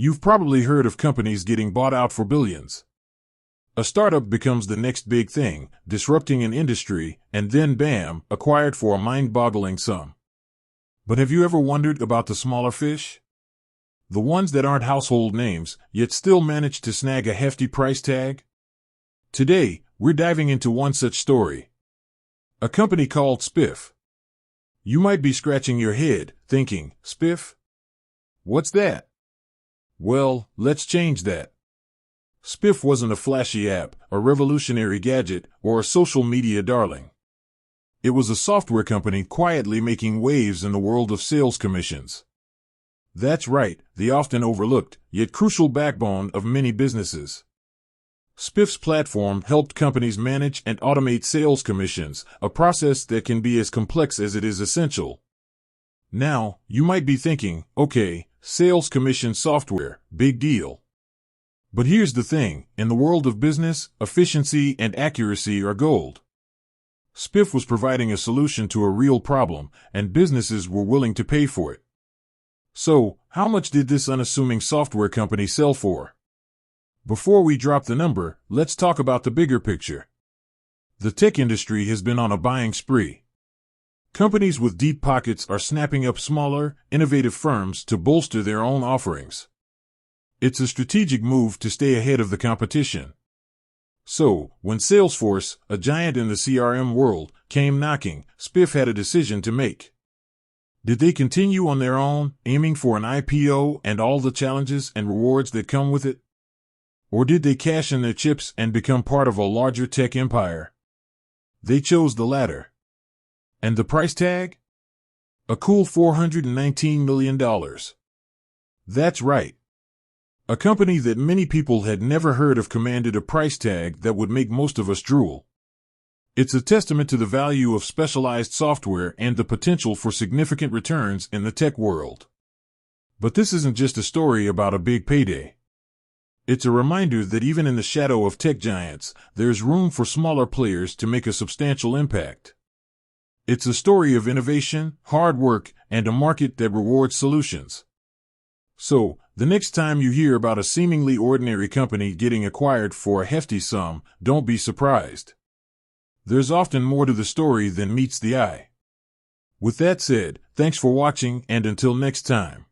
You've probably heard of companies getting bought out for billions. A startup becomes the next big thing, disrupting an industry, and then bam, acquired for a mind-boggling sum. But have you ever wondered about the smaller fish? The ones that aren't household names, yet still manage to snag a hefty price tag? Today, we're diving into one such story. A company called Spiff. You might be scratching your head, thinking, Spiff? What's that? Well, let's change that. Spiff wasn't a flashy app, a revolutionary gadget, or a social media darling. It was a software company quietly making waves in the world of sales commissions. That's right, the often overlooked, yet crucial backbone of many businesses. Spiff's platform helped companies manage and automate sales commissions, a process that can be as complex as it is essential. Now, you might be thinking, okay, sales commission software, big deal. But here's the thing, in the world of business, efficiency and accuracy are gold. Spiff was providing a solution to a real problem, and businesses were willing to pay for it. So, how much did this unassuming software company sell for? Before we drop the number, let's talk about the bigger picture. The tech industry has been on a buying spree. Companies with deep pockets are snapping up smaller, innovative firms to bolster their own offerings. It's a strategic move to stay ahead of the competition. So, when Salesforce, a giant in the CRM world, came knocking, Spiff had a decision to make. Did they continue on their own, aiming for an IPO and all the challenges and rewards that come with it? Or did they cash in their chips and become part of a larger tech empire? They chose the latter. And the price tag? A cool $419 million. That's right. A company that many people had never heard of commanded a price tag that would make most of us drool. It's a testament to the value of specialized software and the potential for significant returns in the tech world. But this isn't just a story about a big payday. It's a reminder that even in the shadow of tech giants, there's room for smaller players to make a substantial impact. It's a story of innovation, hard work, and a market that rewards solutions. So, the next time you hear about a seemingly ordinary company getting acquired for a hefty sum, don't be surprised. There's often more to the story than meets the eye. With that said, thanks for watching, and until next time.